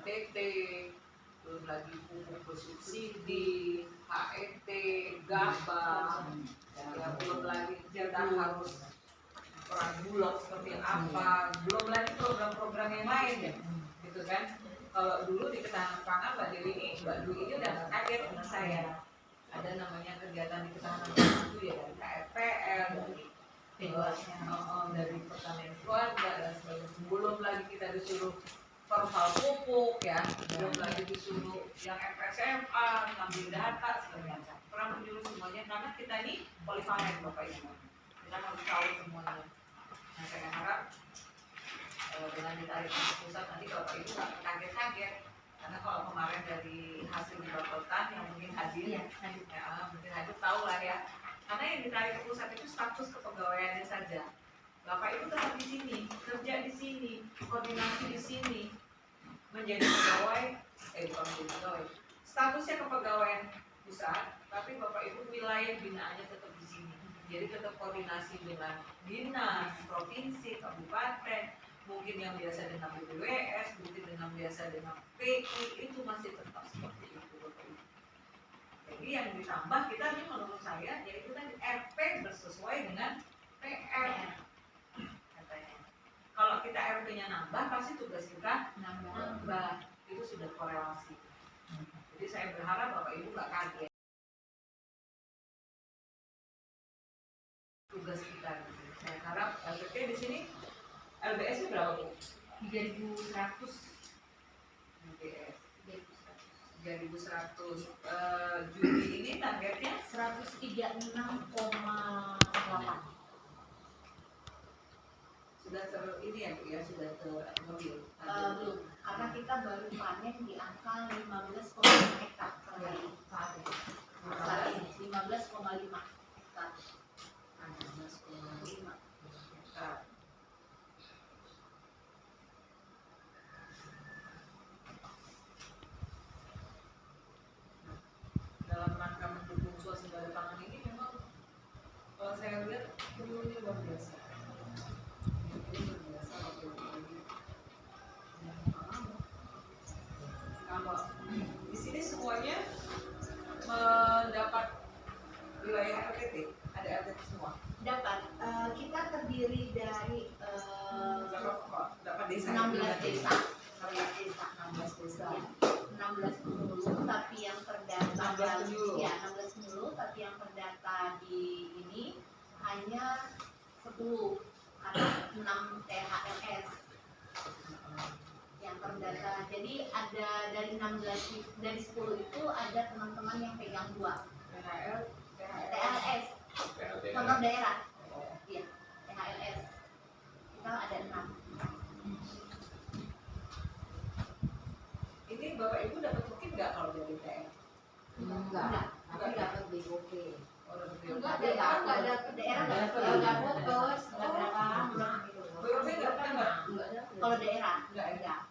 NTT, belum lagi pupuk bersubsidi, HET, gabah, ya belum lagi kita harus perang bulog seperti apa, belum lagi program-program yang lain ya, gitu kan. Kalau dulu di ketahanan pangan Mbak Dwi ini udah nggak kaget dengan saya. Ada namanya kegiatan di ketahanan pangan itu ya dari KFPL, dari pertanian keluarga dan sebagainya. Belum lagi kita disuruh perhal pupuk ya, belum lagi disuruh yang FSMA, ngambil data segala macam. Perang menyuruh semuanya karena kita ini polivalen Bapak Ibu. Kita harus tahu semuanya. Nah, saya harap dengan ditarik ke pusat nanti Bapak Ibu nggak kaget-kaget, karena kalau kemarin dari hasil Bapetan yang mungkin hadir, mungkin hadir tahu lah ya. Karena yang ditarik ke pusat itu status kepegawaiannya saja. Bapak Ibu tetap di sini, kerja di sini, koordinasi di sini, menjadi pegawai, bukan menjadi pegawai. Statusnya kepegawaian pusat, tapi Bapak Ibu wilayah binaannya tetap di sini. Jadi tetap koordinasi dengan dinas, provinsi, kabupaten, mungkin yang biasa dengan BPWS, mungkin dengan biasa dengan PI, itu masih tetap seperti itu Bapak Ibu. Jadi yang ditambah kita ini menurut saya yaitu tadi RP bersesuai dengan PR katanya. Kalau kita RP-nya nambah, pasti tugas kita nambah. Itu sudah korelasi. Jadi saya berharap Bapak Ibu nggak kaget. Tugas kita. Saya harap LPP di sini LBS-nya berapa Bu? 3.100 LBS. 3.100. Juli ini targetnya 136,8. Sudah ini ya Bu ya, sudah mobil. Belum, karena kita baru panen di angka 15,5 hektar saat ini 15,5 hektar. 15,5 hektar. Dalam rangka mendukung swasembada pangan ini memang kalau saya lihat peluangnya luar biasa. Kalau di sini semuanya mendapat wilayah LPT, ada LPT semua. Dapat. Kita terdiri dari dapat desa 16 desa. 16 desa. 16 penyuluh, tapi yang terdata 16 penyuluh, tapi yang terdata di ini hanya 10 karena 6 THLS yang terdata. Jadi ada dari 16 dari 10 itu ada teman-teman yang pegang 2 THLS contoh daerah. Iya, THLS kita ada 6. Ini Bapak Ibu dapat mungkin nggak kalau dari TR? Enggak, tapi dapat BOP. Enggak, daerah nggak dapat, daerah nggak fokus, nggak berapa bulan gitu. BOP nggak pernah nggak? Kalau daerah Nggak ada.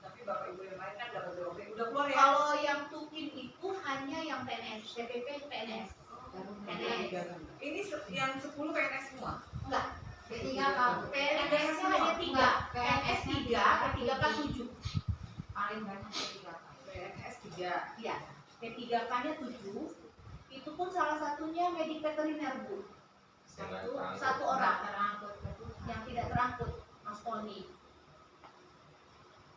Tapi Bapak Ibu yang lain kan dapat BOP. Udah keluar ya? Kalau yang tukin itu hanya yang PNS, TPP PNS. Ini yang 10 PNS semua? Enggak. PNS-nya hanya 3. PNS 3, P3K 7. Paling banyak P3K. PNS 3. Iya. P3K-nya 7. Itu pun salah satunya medik veteriner Bu. Satu orang yang tidak terangkut, Mas Tony.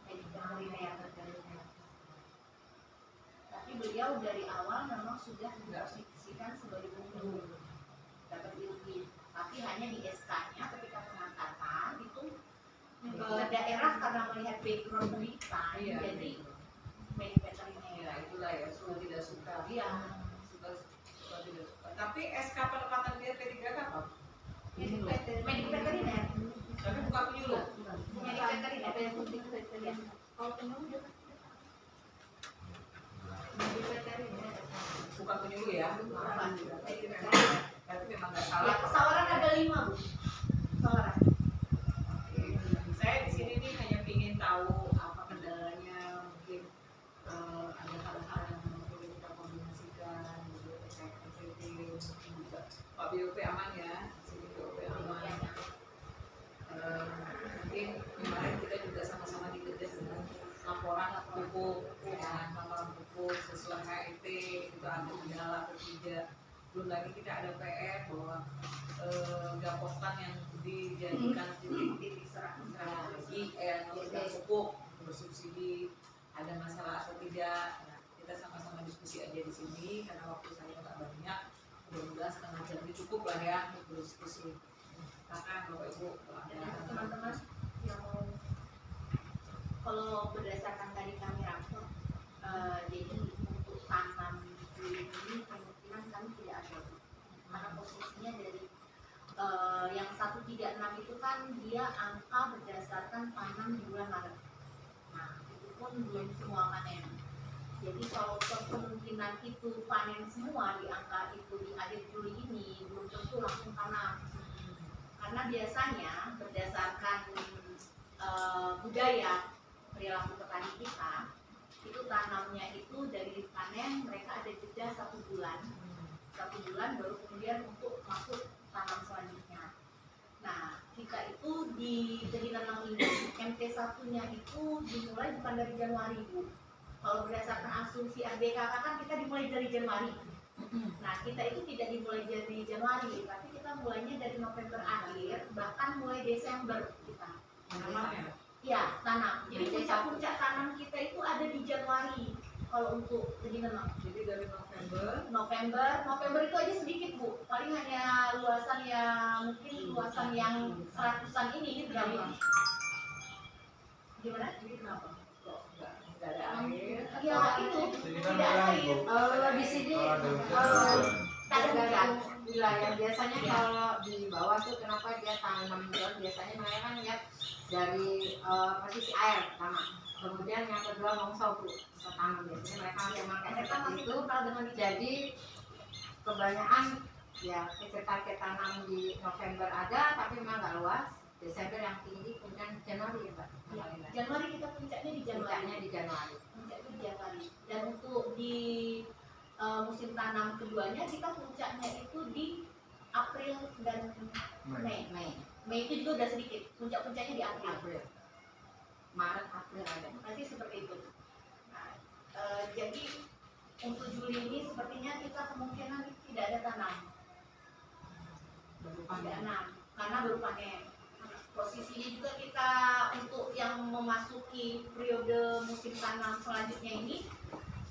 Medik veteriner. Tapi beliau dari awal memang sudah diposisikan sebagai gubernur, dapat ilki. Tapi hanya di SK-nya ketika pengangkatan itu daerah karena melihat background berita, jadi medik veteriner. Ya itulah ya, suka tidak suka. Iya. Suka tidak suka. Tapi SK penempatan dia P3K apa? Medik veteriner. Tapi bukan penyuluh. Medik veteriner. Kalau penyuluh medik veteriner. Bukan penyuluh ya? Bukan. Tapi memang nggak salah. Ya, pesawaran ada 5 Bu. Pesawaran. Saya di sini nih hanya ingin tahu apa kendalanya, mungkin ada hal-hal yang perlu kita kombinasikan, gitu, terkait NTT, mungkin juga Pak BOP aman ya, sini BOP aman. Mungkin kemarin kita juga sama-sama dikejar dengan laporan pupuk nama pupuk sesuai HET itu ada kendala atau tidak. Belum lagi kita ada PR bahwa gapostan yang dijadikan titik serang pupuk bersubsidi ada masalah atau tidak. Nah, kita sama-sama diskusi aja di sini karena waktu saya nggak banyak. Mudah-mudahan setengah jam ini cukup lah ya untuk diskusi. Silakan Bapak Ibu kalau ada teman-teman yang mau, kalau berdasarkan tadi kami rapor, jadi untuk tanam ini kemungkinan kami tidak ada, karena posisinya dari yang 136 itu kan dia angka berdasarkan tanam di bulan Maret. Nah itu pun belum semua panen. Jadi kalau kemungkinan itu panen semua di angka itu di akhir Juli ini belum tentu langsung tanam. Karena biasanya berdasarkan budaya perilaku petani kita itu tanamnya itu dari panen mereka ada jeda 1 bulan baru kemudian untuk masuk tanam selanjutnya. Nah kita itu di nanam ini MT1 nya itu dimulai bukan dari Januari Bu. Kalau berdasarkan asumsi RBKK kan kita dimulai dari Januari. Nah kita itu tidak dimulai dari Januari, tapi kita mulainya dari November akhir, bahkan mulai Desember kita. namanya. Ya tanam. Jadi puncak tanam kita itu ada di Januari. Kalau untuk jadi nanam. Jadi dari November itu aja sedikit Bu. Paling hanya luasan yang mungkin luasan yang 100-an ini gitu kali. Gimana? Ini kenapa? Kok nggak ada air? Ya itu Ini kan tidak orang, air. Bu. Di sini Kadang-kadang wilayah biasanya kalau di bawah tuh kenapa dia tanam bulan biasanya mereka kan lihat dari posisi air pertama, kemudian yang kedua longsor Bu kita tanam biasanya mereka memakai mereka seperti masih itu. kental dengan itu. Jadi kebanyakan ya kita tanam di November ada tapi memang nggak luas. Desember yang tinggi, kemudian Januari ya Pak. Januari kita puncaknya di Januari. Puncaknya di Januari. Puncaknya di Januari. Dan untuk di musim tanam keduanya kita puncaknya itu di April dan Mei. Mei itu juga udah sedikit. Puncak-puncaknya di April. Maret, April ada. Nanti seperti itu. Nah, jadi untuk Juli ini sepertinya kita kemungkinan tidak ada tanam. Baru Tidak panen. tanam karena baru panen. Posisinya juga kita untuk yang memasuki periode musim tanam selanjutnya ini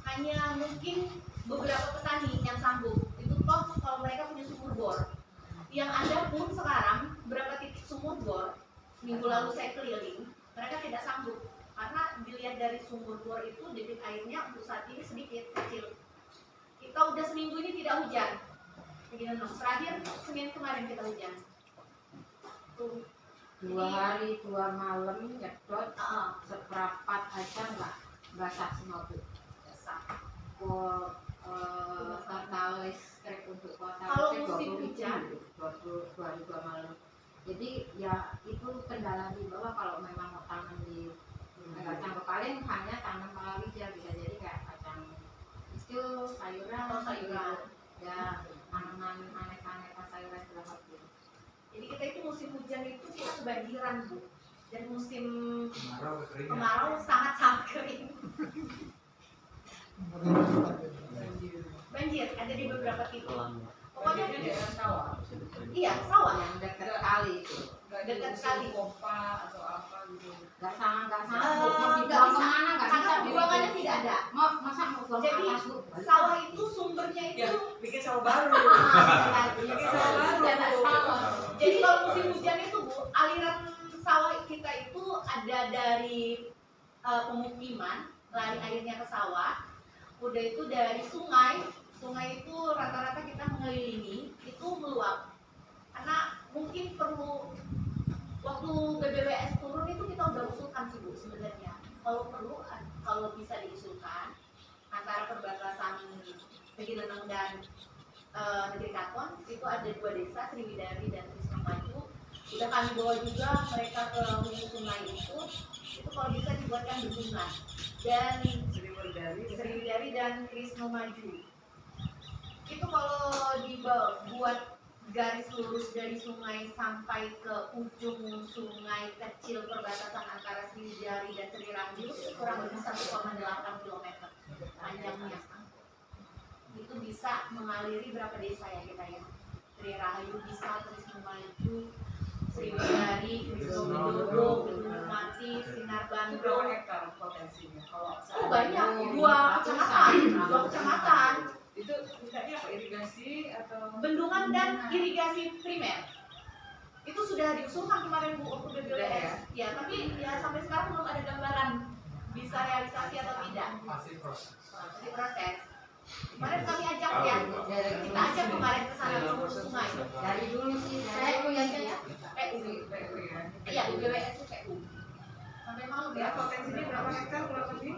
hanya mungkin beberapa petani yang sanggup. Itu toh kalau mereka punya sumur bor. Yang ada pun sekarang berapa titik sumur bor minggu lalu saya keliling, mereka tidak sanggup karena dilihat dari sumur bor itu debit airnya untuk saat ini sedikit kecil. Kita udah seminggu ini tidak hujan. Begini terakhir Senin kemarin kita hujan. Tuh. 2 hari 2 malam nyedot Uh, seperapat aja nggak basah semua Bu. Total listrik untuk kota Kalau listrik musim hujan 2 hari 2 malam. Jadi ya itu kendala di bawah kalau memang mau tanam di kacang kepalin hanya tanam palawija bisa jadi kayak kacang hijau, sayuran, atau sayuran. ya tanaman aneka sayuran berapa pun. Jadi kita itu musim hujan itu kita kebanjiran Bu. Dan musim Kemarau kekeringan. kemarau sangat kering. Banjir ada di beberapa titik. Pokoknya Pokoknya daerah sawah. iya sawah. Yang dekat kali itu Nggak Dekat diusul sekali. pompa atau apa gitu. nggak sama mau Nggak dibuang bisa. kemana nggak Karena bisa pembuangannya tidak ada. mau masa mau buang Jadi atas Bu. sawah itu sumbernya Ya, itu bikin sawah baru. bikin sawah baru. Tidak sawah. Jadi kalau musim hujan itu Bu, aliran sawah kita itu ada dari pemukiman, lari airnya ke sawah. Udah itu dari sungai itu rata-rata kita mengelilingi, itu meluap. Karena mungkin perlu waktu BBWS turun itu kita udah usulkan sih Bu sebenarnya. Kalau perlu, kalau bisa diusulkan antara perbatasan Tegileneng dan Negeri Katon itu ada 2 desa, Sriwidari dan Krisna Maju. Udah kami bawa juga mereka ke hulu sungai itu kalau bisa dibuatkan bendungan. Dan Sriwidari dan Krisna Maju itu kalau dibuat garis lurus dari sungai sampai ke ujung sungai kecil perbatasan antara Sriwijari dan Trirahayu itu kurang lebih 1,8 km panjangnya. Itu bisa mengaliri berapa desa ya kita ya? Trirahayu bisa, terus Maju, Sriwijari, Widodo, Gunung Mati, Sinar Itu Bandung. berapa hektar potensinya? Kalau Oh banyak, 2 kecamatan. itu mintanya apa, irigasi atau Bendungan dan irigasi primer itu sudah diusulkan kemarin Bu waktu BPWS ya, tapi ya sampai sekarang belum ada gambaran bisa realisasi atau tidak, Masih proses. masih proses. Kemarin kami ajak ya, kita ajak kemarin ke sana ke hulu sungai Dari dulu sih, saya dari kuliahnya ya PU PU ya? iya UGWS itu PU sampai malam Ya ya. potensinya berapa hektar kurang lebih?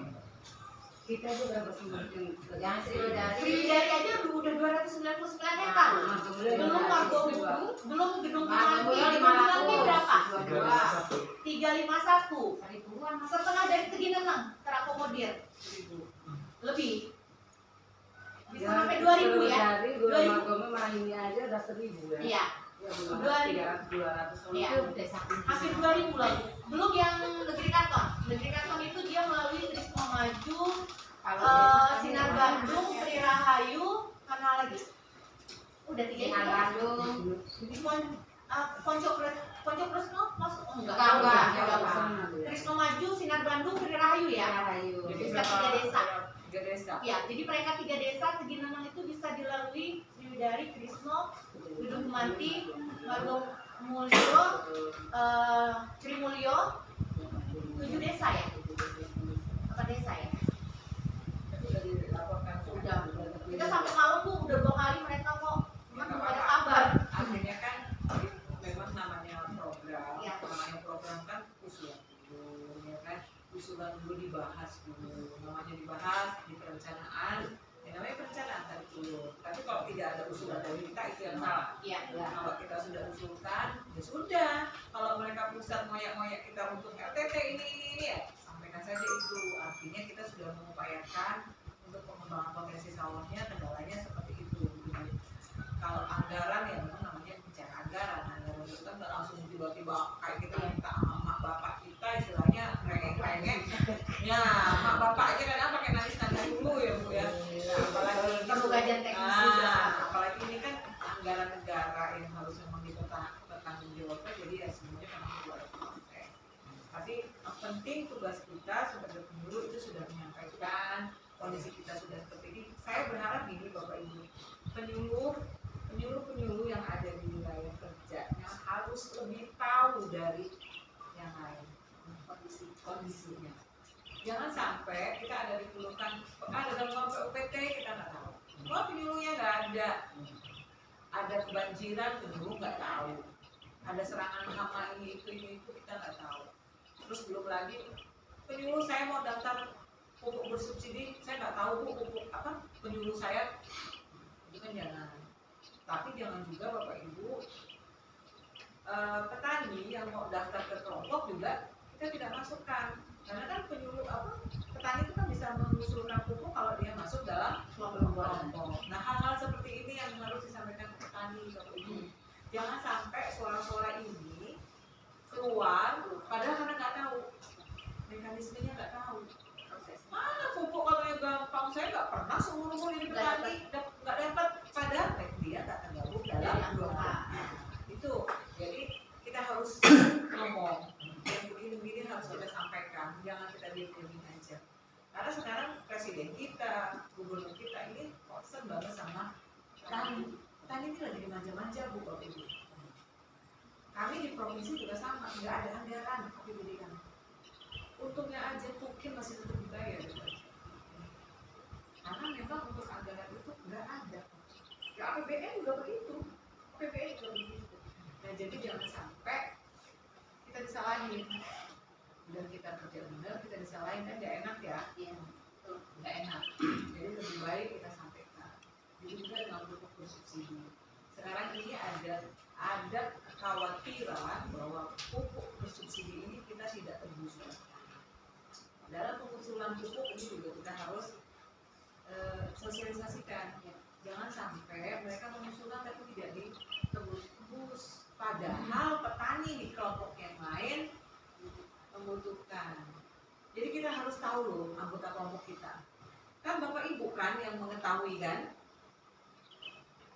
kita itu berapa sumur yang Sriwijari aja udah 299 hektar, belum Margomulu, belum Gedung Piranti. Gedung Piranti berapa? 351, setengah dari Tegineneng terakomodir, lebih bisa sampai 2000 ya. 2000 aja udah 1000 ya. Iya, Ya, 200 Iya. itu desa hampir 2000 lagi. Belum yang Negeri Karton. Negeri Karton itu dia melalui Trisno Maju, Sinar Bandung, Trirahayu, mana lagi? Udah 3 Sinar itu. Bandung. Ponco Kresno masuk? Oh, enggak. Enggak. Trisno Maju, Sinar Bandung, Trirahayu ya. Rahayu. Jadi Bisa berapa? 3 desa. 3 desa. Ya, jadi mereka 3 desa Tegineneng itu bisa dilalui Sriwijari, Trisno, Gedung Mati, Margomulyo, Trimulyo, 7 desa ya? Apa desa ya? Itu udah dilaporkan. Udah. Kita sampai malam Bu, udah 2 kali mereka kok Ya, belum nggak ada apa-apa. kabar. Artinya kan memang namanya program, Ya. namanya program kan usulan dulu, ya kan? Usulan dulu dibahas dulu, namanya dibahas di perencanaan, ya namanya perencanaan tadi dulu. Tapi kalau tidak ada usulan dari kita itu yang salah. Iya. Kalau kita sudah usulkan, ya sudah. Kalau mereka pusat ngoyak-ngoyak kita untuk LTT ini ya, sampaikan saja itu. Artinya kita sudah mengupayakan untuk pengembangan potensi sawahnya, kendalanya seperti itu. Kalau anggaran ya memang namanya bicara anggaran itu kan nggak langsung tiba-tiba kayak kita minta sama mak bapak kita istilahnya rengek-rengek. Ya, mak bapak aja kadang pakai nangis-nangis dulu ya Bu ya. Nah, apalagi Perlu kajian teknis juga. apalagi ini kan anggaran negara yang harus memang dipertanggungjawabkan, jadi ya semuanya memang perlu ada proses. Tapi yang penting tugas kita sebagai penyuluh itu sudah menyampaikan kondisi kita sudah seperti ini. Saya berharap gini Bapak Ibu, penyuluh yang ada di wilayah kerjanya harus lebih tahu dari yang lain kondisinya. Jangan sampai kita ada dikeluhkan ada gangguan PUPT kita nggak tahu. Kalau penyuluhnya nggak ada kebanjiran penyuluh nggak tahu. Ada serangan hama ini itu kita nggak tahu. Terus belum lagi penyuluh saya mau daftar pupuk bersubsidi, saya nggak tahu Bu pupuk apa penyuluh saya, itu kan jangan. Tapi jangan juga Bapak Ibu petani yang mau daftar ke kelompok juga kita tidak masukkan, karena kan penyuluh petani itu kan bisa mengusulkan pupuk kalau dia masuk dalam kelompok. Nah hal-hal seperti ini yang harus disampaikan ke petani Bapak Ibu. Jangan sampai suara-suara ini keluar padahal karena nggak tahu mekanismenya, nggak tahu mana pupuk katanya gampang, saya nggak pernah seumur umur ini petani nggak dapat, padahal dia nggak tergabung dalam dua. Itu jadi kita harus ngomong yang begini-begini harus kita sampaikan, jangan kita diam aja. Karena sekarang presiden kita, gubernur kita ini concern banget sama petani. Petani ini lagi dimanja-manja Bu Bapak Ibu. Kami di provinsi juga sama, nggak ada anggaran APBD kami. Untungnya aja mungkin masih tetap dibayar. Karena memang untuk anggaran itu nggak ada. Ya APBN juga begitu, APBN juga begitu. Nah jadi jangan sampai kita disalahin. Dan kita kerja benar, kita disalahin kan nggak enak ya. Iya. Nggak enak. Jadi lebih baik kita sampaikan. Jadi juga dengan pupuk bersubsidi. Sekarang ini ada kekhawatiran bahwa pupuk bersubsidi ini kita tidak tembus. Dalam pengusulan pupuk ini juga kita harus sosialisasikan. Jangan sampai mereka mengusulkan tapi tidak ditebus bagus. Padahal petani di kelompok yang lain membutuhkan. Jadi kita harus tahu loh anggota kelompok kita. Kan Bapak Ibu kan yang mengetahui kan?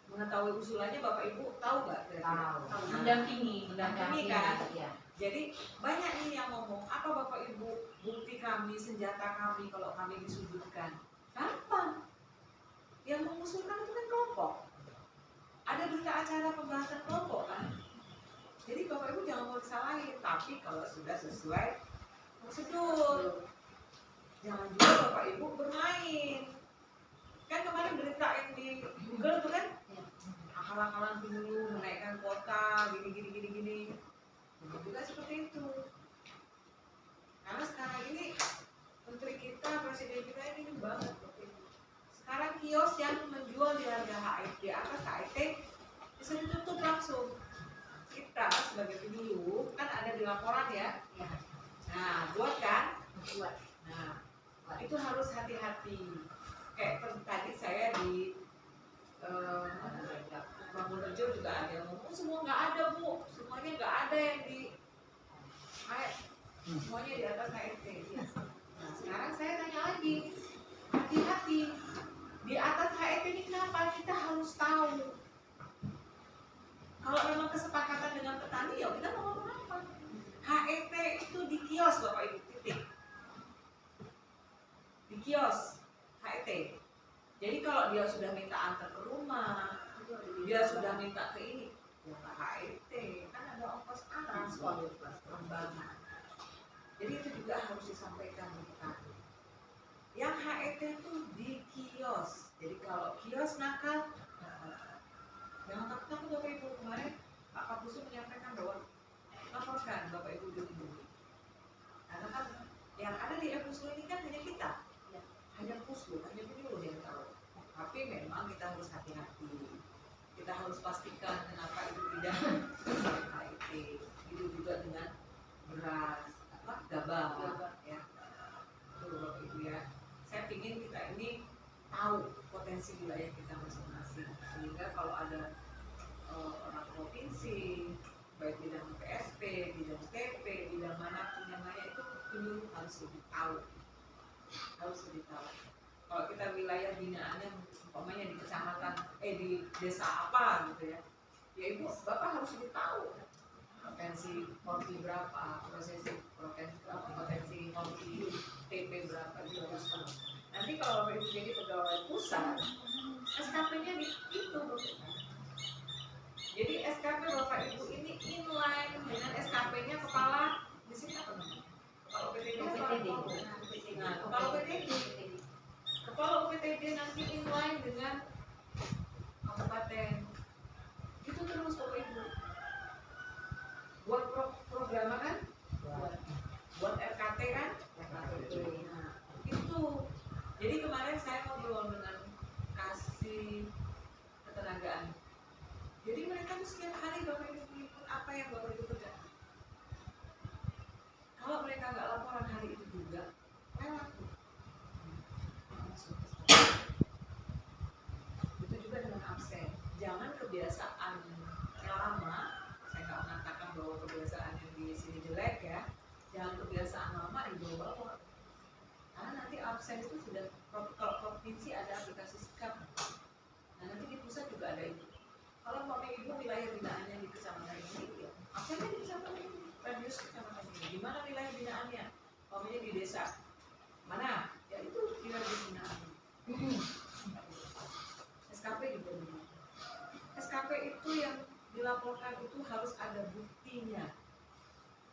Mengetahui usulannya Bapak Ibu tahu nggak? Tahu. Mendampingi. Mendampingi kan? Ya. Jadi banyak nih yang ngomong, apa Bapak Ibu bukti kami, senjata kami kalau kami disudutkan? Gampang. Yang mengusulkan itu kan kelompok. Ada berita acara pembahasan kelompok kan? Jadi Bapak Ibu jangan mau disalahin, tapi kalau sudah sesuai prosedur. Jangan juga Bapak Ibu bermain. Kan kemarin berita yang di Google tuh kan? Akal-akalan dulu, menaikkan kuota, gini. Juga seperti itu. Karena sekarang ini menteri kita, presiden kita ini banget. Sekarang kios yang menjual di harga HIT, di atas HIT bisa ditutup langsung. Kita sebagai penyuluh kan ada di laporan ya. Nah, buat kan? Buat. Nah, itu harus hati-hati. Kayak tadi saya di Bangun Rejo juga ada yang ngomong semua nggak ada Bu, semuanya nggak ada yang di semuanya di atas HRT. Nah, sekarang saya tanya lagi, hati-hati di atas HRT ini kenapa kita harus tahu? Kalau memang kesepakatan dengan petani ya kita mau ngomong apa? HRT itu di kios Bapak Ibu, titik. Di kios HRT. Jadi kalau dia sudah minta antar ke rumah, dia sudah minta ke ini, ya ke HRT, kan ada ongkos transport pengembangan. Jadi itu juga harus disampaikan ke petani. Yang HRT itu di kios. Jadi kalau kios nakal, jangan takut-takut Bapak Ibu. Kemarin Pak Kapusu menyampaikan bahwa laporkan Bapak Ibu dulu. Karena kan yang ada di Puslo ini kan hanya kita, hanya Puslo, hanya penyuluh yang tahu. Tapi memang kita harus hati-hati. Kita harus pastikan kenapa itu tidak sesuai HIT. Itu juga dengan beras, gabah, ya. Itu Bapak Ibu ya. Saya ingin kita ini tahu potensi wilayah kita masing-masing. Sehingga kalau ada orang provinsi, baik bidang PSP, bidang TP, bidang manapun yang lain itu penyuluh harus lebih tahu. Harus lebih tahu. Kalau kita wilayah binaannya umpamanya di kecamatan di desa apa gitu ya Ibu Bapak harus lebih tahu potensi kopi berapa, potensi kopi TP berapa itu harus tahu. Nanti kalau Bapak Ibu jadi pegawai pusat, SKP-nya di itu jadi SKP Bapak Ibu ini inline dengan SKP-nya kepala di sini apa namanya? Kepala UPTD. Nah, kepala UPTD. Kepala UPTD nanti inline dengan kabupaten. Itu terus Bapak Ibu. Buat program kan? Buat RKT kan? Nah, itu. Jadi kemarin saya ngobrol dengan kasih ketenagaan. Jadi mereka tuh setiap hari Bapak Ibu meliput apa yang Bapak Ibu kerjakan. Kalau mereka nggak laporan hari itu juga, lewat. Itu juga dengan absen. Jangan kebiasaan yang lama. Saya nggak mengatakan bahwa kebiasaan yang di sini jelek ya. Jangan kebiasaan lama dibawa-bawa. Karena nanti absen itu sudah, kalau provinsi ada aplikasi sikap. Nah nanti di pusat juga ada itu. Kalau Bapak Ibu wilayah binaannya di kecamatan ini, ya, absennya di kecamatan ini, radius kecamatan ini. Di mana wilayah binaannya? Umpamanya di desa mana? Ya itu di radius binaannya. SKP juga begitu. SKP itu yang dilaporkan itu harus ada buktinya.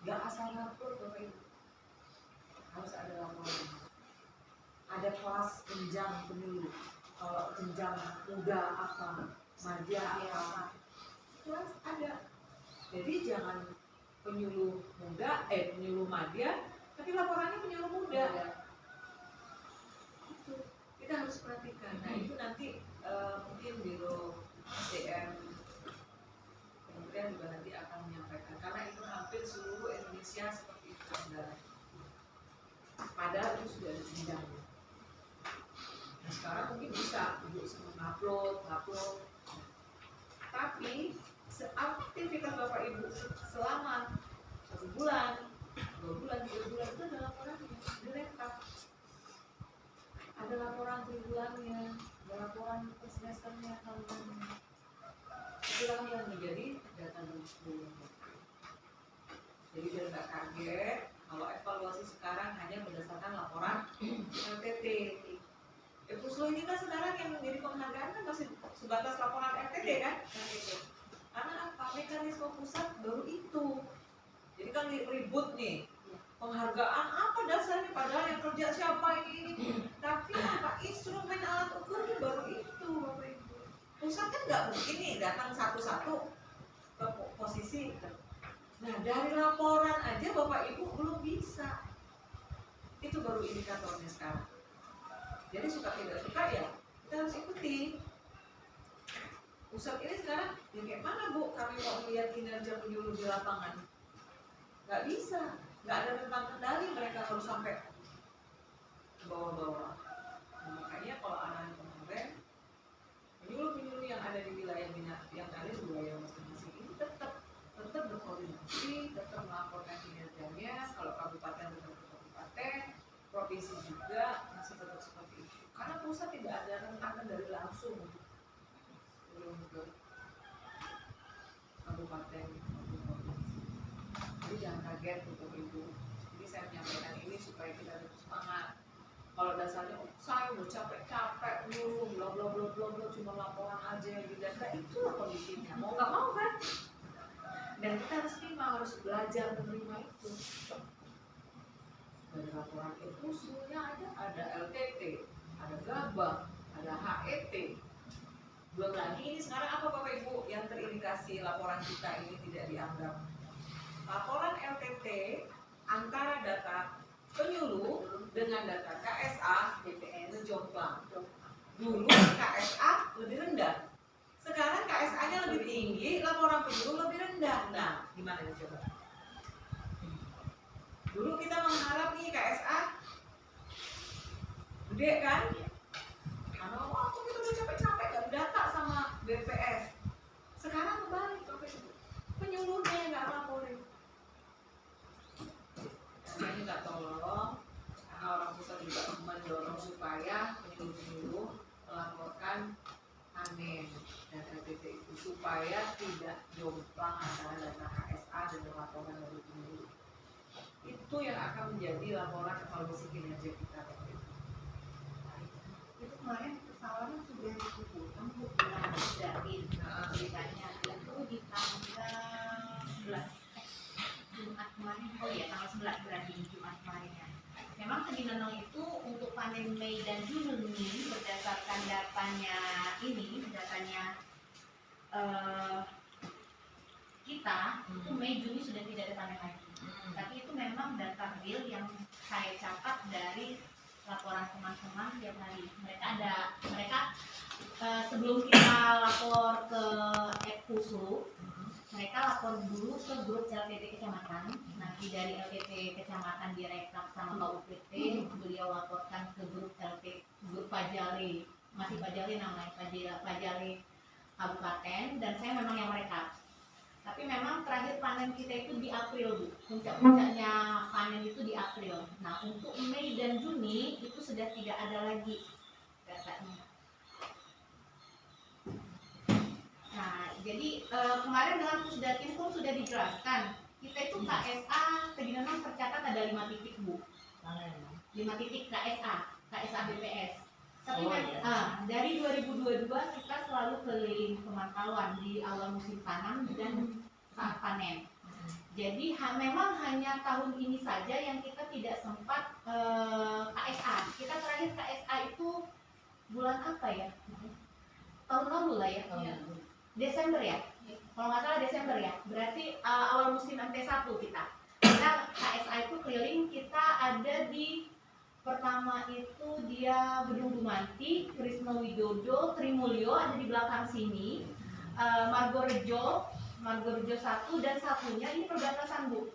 Gak asal lapor Bapak Ibu. Harus ada laporan. Ada kelas jenjang penyuluh. Kalau jenjang muda apa, madya apa, itu harus ada. Jadi jangan penyuluh muda, penyuluh madya, tapi laporannya penyuluh muda. Itu kita harus perhatikan. Nah itu nanti mungkin Biro SDM kemudian juga nanti akan menyampaikan karena itu hampir seluruh Indonesia seperti itu ada. Padahal itu sudah ada jenjangnya. Nah sekarang mungkin bisa Ibu ngupload. Tapi aktivitas Bapak Ibu selama 1 bulan, 2 bulan, 3 bulan itu ada laporannya, direkap. Ada laporan triwulannya, ada laporan per semesternya, tahunannya. Itulah yang menjadi data bulan. Jadi biar nggak kaget kalau evaluasi sekarang hanya berdasarkan laporan LTT. Puslo ini kan sekarang yang menjadi penghargaan kan masih sebatas laporan LTT kan? Karena apa? Mekanisme pusat baru itu. Jadi kan ribut nih. Penghargaan apa dasarnya? Padahal yang kerja siapa ini? Tapi apa instrumen alat ukurnya baru itu, Bapak Ibu. Pusat kan nggak mungkin nih datang satu-satu ke posisi. Nah dari laporan aja Bapak Ibu belum bisa. Itu baru indikatornya sekarang. Jadi suka tidak suka ya kita harus ikuti. Pusat ini sekarang ya kayak mana Bu? Kami mau melihat kinerja penyuluh di lapangan. Nggak bisa, nggak ada tentang kendali, mereka harus sampai ke bawah-bawah. Nah, makanya kalau anak kemarin penyuluh-penyuluh yang ada di wilayah yang ada di wilayah masing-masing ini tetap berkoordinasi, tetap melaporkan kinerjanya. Kalau kabupaten tetap ke kabupaten, provinsi juga masih tetap seperti itu. Karena pusat tidak ada rentakan dari langsung belum ke kabupaten maupun provinsi. Jadi jangan kaget untuk Ibu. Jadi saya menyampaikan ini supaya kita tetap semangat. Kalau dasarnya saya udah capek-capek nyuruh bla bla bla bla bla cuma laporan aja yang didata, itulah kondisinya. Mau nggak mau kan? Dan kita harus terima, harus belajar menerima itu. Dari laporan puslunya ada LTT, ada gabah, ada HET. Belum lagi ini sekarang apa Bapak Ibu yang terindikasi laporan kita ini tidak dianggap. Laporan LTT antara data penyuluh dengan data KSA BPS menjomplang. Dulu KSA lebih rendah, sekarang KSA-nya lebih tinggi, laporan penyuluh lebih rendah. Nah, gimana nih coba? Dulu kita mengharap nih KSA gede kan? Karena waktu kita udah capek-capek gak data sama BPS. Sekarang kembali penyuluhnya yang gak laporin. Saya minta tolong, karena orang pusat juga mendorong supaya penyuluh-penyuluh melaporkan ANEM dan LTT itu supaya tidak jomplang antara data KSA dan laporan dari penyuluh. Itu yang akan menjadi laporan evaluasi kinerja kita. Itu kemarin kesalahan sudah dikumpulkan Bu bulan Darin ceritanya itu di tanggal 11 Jumat kemarin. Oh ya tanggal 11 berarti Jumat kemarin ya. Memang Kedinenong itu untuk panen Mei dan Juni berdasarkan datanya kita itu Mei Juni sudah tidak ada panen lagi. Tapi itu memang data real yang saya catat dari laporan teman-teman tiap hari. Mereka sebelum kita lapor ke Puslu, mereka lapor dulu ke grup LTT kecamatan. Nanti dari LTT kecamatan direkap sama Pak UPT, beliau laporkan ke grup grup Pajale, masih Pajale namanya, Pajale Kabupaten, dan saya memang yang merekap. Tapi memang terakhir panen kita itu di April, Bu. Puncak-puncaknya panen itu di April. Nah, untuk Mei dan Juni itu sudah tidak ada lagi datanya. Nah, jadi kemarin dengan Pusdatin pun sudah dijelaskan. Kita itu KSA Kedinenong tercatat ada 5 titik, Bu. 5 titik KSA BPS. Tapi dari 2022 kita selalu keliling pemantauan di awal musim tanam dan saat panen. Jadi memang hanya tahun ini saja yang kita tidak sempat KSA. Kita terakhir KSA itu bulan apa ya? Tahun lalu lah ya. Desember ya. Kalau nggak salah Desember ya. Berarti awal musim MT1 kita. Kita KSA itu keliling, kita ada di pertama itu dia Gedung Dumanti, Krisno Widodo, Trimulyo ada di belakang sini, Margorejo 1 dan satunya ini perbatasan Bu.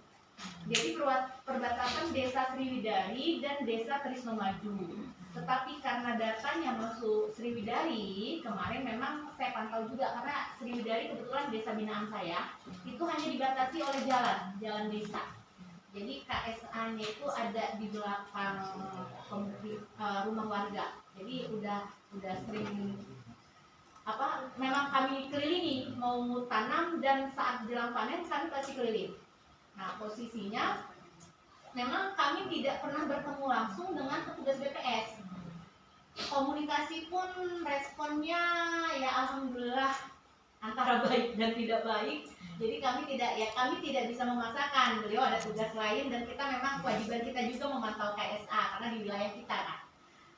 Jadi perbatasan Desa Sriwidari dan Desa Trisno Maju. Tetapi karena datanya masuk Sriwidari, kemarin memang saya pantau juga karena Sriwidari kebetulan desa binaan saya, itu hanya dibatasi oleh jalan desa. Jadi KSA-nya itu ada di belakang rumah warga. Jadi udah sering memang kami kelilingi mau tanam dan saat jelang panen kami pasti keliling. Nah, posisinya memang kami tidak pernah bertemu langsung dengan petugas BPS. Komunikasi pun responnya ya alhamdulillah antara baik dan tidak baik. Jadi kami tidak bisa memaksakan. Beliau ada tugas lain dan kita memang kewajiban kita juga memantau KSA karena di wilayah kita kan.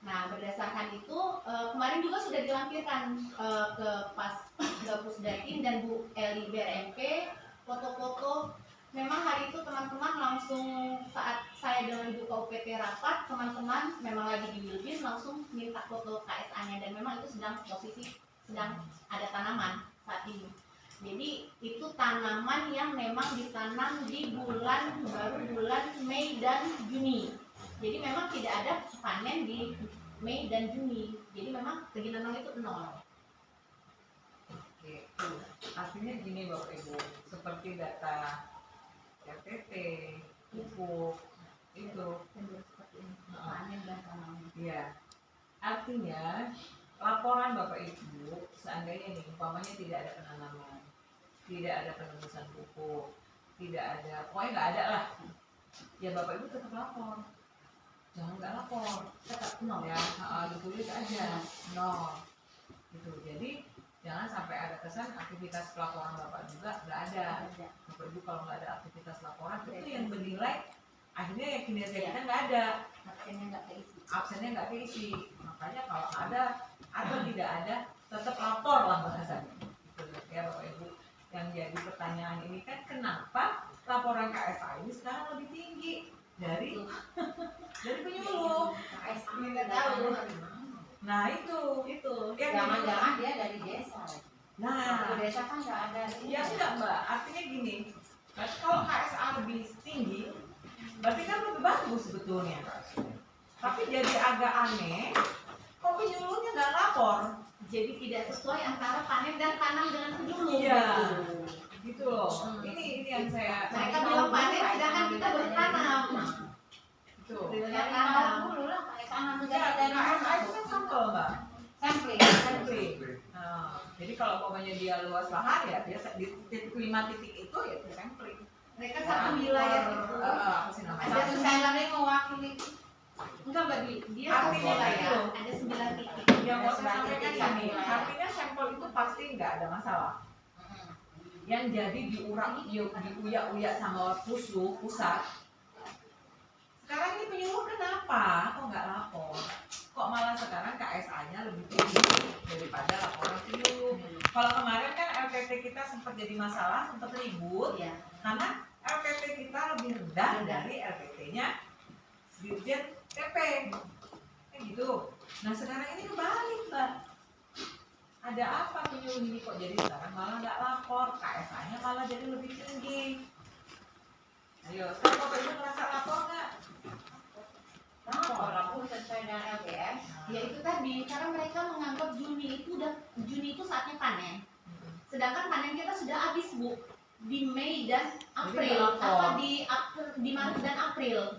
Nah, berdasarkan itu kemarin juga sudah dilampirkan ke Pusdatin dan Bu Eli BRMP foto-foto. Memang hari itu teman-teman langsung saat saya dengan Ibu KUPT rapat, teman-teman memang lagi di Wilbin langsung minta foto KSA-nya dan memang itu sedang ada tanaman saat ini. Jadi itu tanaman yang memang ditanam di bulan Mei dan Juni. Jadi memang tidak ada panen di Mei dan Juni. Jadi memang kegiatan itu 0. Oke, artinya gini Bapak Ibu, seperti data RTT, pupuk itu Panen dan tanaman. Iya. Artinya laporan Bapak Ibu seandainya nih umpamanya tidak ada penanaman, tidak ada penembusan pupuk, tidak ada, pokoknya nggak ada lah. Ya Bapak Ibu tetap lapor. Jangan nggak lapor, Tetap 0 ya, ditulis aja 0. Gitu. Jadi jangan sampai ada kesan aktivitas pelaporan Bapak juga nggak ada. Bapak Ibu kalau nggak ada aktivitas laporan itu yang bernilai akhirnya ya kinerja kita nggak ada, absennya nggak keisi. Makanya kalau ada atau tidak ada tetap lapor lah bahasanya. Gitu ya Bapak Ibu. Yang jadi pertanyaan ini kan kenapa laporan KSA ini sekarang lebih tinggi dari penyuluh? Nggak tahu. Nah itu yang Jangan-jangan dia dari desa. nah Di desa kan nggak ada. ya enggak Mbak, artinya gini, kalau KSA lebih tinggi berarti kan lebih bagus sebetulnya, tapi jadi agak aneh kok penyuluhnya nggak lapor. Jadi tidak sesuai antara panen dan tanam dengan penyuluh. Iya, gitu loh. Ini yang saya Mereka bilang panen sedangkan kita bertanam. gitu. Bilangnya Dari tanam. awal dulu lah KSA Enggak, dari KSA itu kan sampel Mbak, sampling. sampling. Nah, jadi kalau umpamanya dia luas lahan ya dia di titik 5 titik itu ya dia sampling. Mereka satu wilayah itu apa sih namanya? Ada sampling mewakili. enggak bagi dia Artinya satu wilayah gitu. ada 9 titik. Yang mau saya sampaikan gini, artinya sampel itu pasti nggak ada masalah. Yang jadi diuyak-uyak sama pusat. Sekarang ini penyuluh kenapa? Kok nggak lapor? Kok malah sekarang KSA-nya lebih tinggi daripada laporan penyuluh? Kalau kemarin kan LPT kita sempat jadi masalah, sempat ribut, Iya. karena LPT kita lebih rendah dari LPT-nya Dirjen TP. Kayak gitu. Nah sekarang ini kebalik Mbak. Ada apa penyuluh ini kok jadi sekarang malah nggak lapor, KSA-nya malah jadi lebih tinggi. Ayo, sekarang Bapak Ibu merasa lapor nggak? Walaupun sesuai dengan LPS. Ya itu tadi karena mereka menganggap Juni itu saatnya panen. Sedangkan panen kita sudah habis Bu di Mei dan April atau di Maret dan April.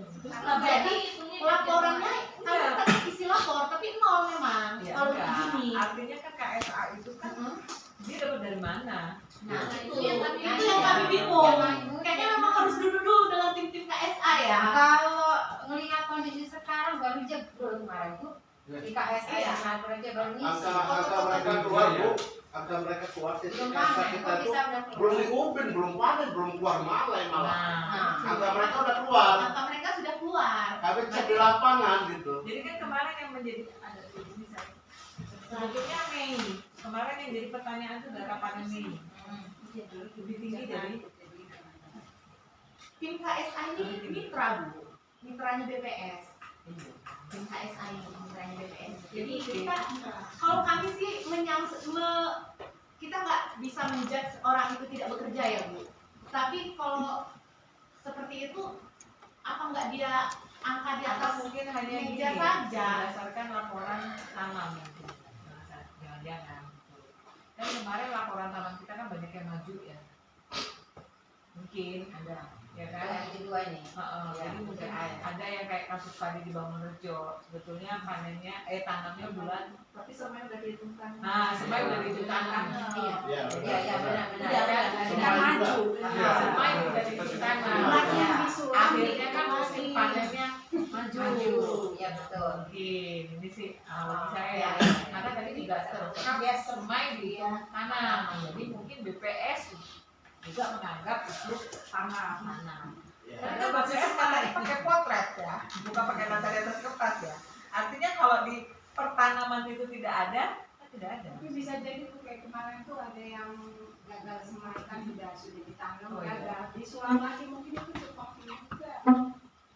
Jadi laporannya kami tetap isi lapor tapi 0 memang Ya, kalau enggak. begini. Artinya kan KSA itu kan dia dapat dari mana? Nah, itu itu yang yang kami bingung. Kayaknya memang harus dulu dengan tim-tim KSA ya. Kalau melihat kondisi sekarang baru jebrol kemarin tuh di KSA ya, aja baru ngisi. Angka mereka keluar Bu, angka mereka keluar sih Belum KSA panen, kita kok itu bisa udah belum keluar? diumpin, belum panen, belum keluar malah. Nah, Angka mereka udah keluar, Angka mereka sudah keluar. tapi cek di lapangan gitu. jadi kan kemarin yang menjadi ada di sini saya. Sebetulnya Mei. Kemarin yang jadi pertanyaan itu data panen Mei. Lebih tinggi dari Tim KSA ini mitra Bu, mitranya BPS. Tim KSA ini mitranya BPS. Jadi kita kalau kami sih kita nggak bisa menjudge orang itu tidak bekerja ya Bu. Tapi kalau seperti itu, apa nggak dia angka di Atau atas mungkin hanya gini, meja saja? berdasarkan laporan tanam mungkin. Jangan-jangan. Kan kemarin laporan tanam kita kan banyak yang maju ya. Mungkin ada, ya kan? Yang kedua ini. Ya, Jadi mungkin ada. ada yang kayak kasus padi di Bangunrejo. Sebetulnya panennya, tanamnya bulan. Tapi semuanya udah dihitungkan. Nah, semai udah ditentukan. Iya. Iya, Iya, benar-benar. Udah kan? Semai Kan juga. maju. Iya. Semai udah ditentukan. Lagi yang disulam Akhirnya kan musim panennya maju. Iya, betul. Mungkin ini sih bagi saya Iya, ya. iya. Karena tadi juga terungkap ya semai di tanam. Jadi mungkin BPS juga menganggap itu tanam. Iya. Karena kan BPS katanya pakai potret ya, bukan pakai data di atas kertas ya. Artinya kalau di pertanaman itu tidak ada, kan tidak ada. Tapi bisa jadi tuh kayak kemarin tuh ada yang gagal semai kan sudah ditanam Oh, iya. gagal disulam lagi mungkin itu sepertinya juga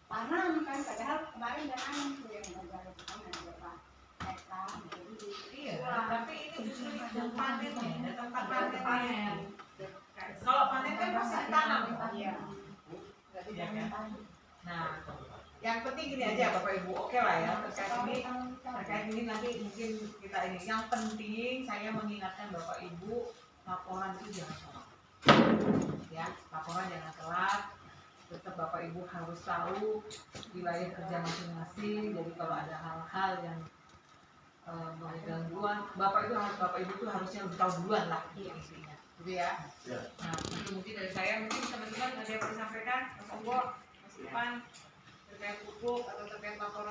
tanam kan padahal kemarin udah tanam tuh yang gagal itu kan ada berapa hektar jadi Iya, disulam. tapi ini justru yang panennya, ada tempat panennya. panen. Kalau panen kan pasti ditanam. Iya. Berarti Iya, jangan kan? tanya. Nah, yang penting gini aja Bapak Ibu, oke lah ya terkait ini nanti mungkin kita ini. Yang penting saya mengingatkan Bapak Ibu, laporan itu jangan telat. Ya, laporan jangan telat. Tetap Bapak Ibu harus tahu wilayah kerja masing-masing. Jadi kalau ada hal-hal yang mulai gangguan, Bapak Ibu tuh harusnya lebih tahu duluan lah intinya. Gitu ya. Iya. Nah, itu mungkin dari saya, mungkin teman-teman ada yang mau disampaikan, Mas Onggo, Mas Ipan, terkait pupuk atau terkait laporan